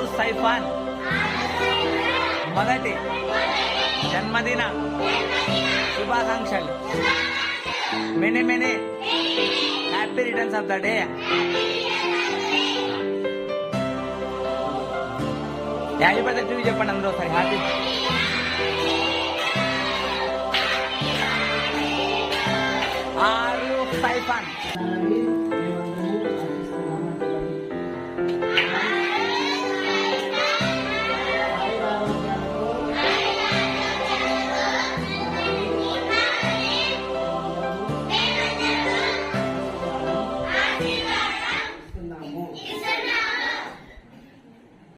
ఆరు సైఫాన్ మొదటి జన్మదిన శుభాకాంక్షలు. Many many happy returns of the day. Happy birthday to you చెప్పండి అందరూ ఒకసారి. హ్యాపీ ఆరు సైఫాన్.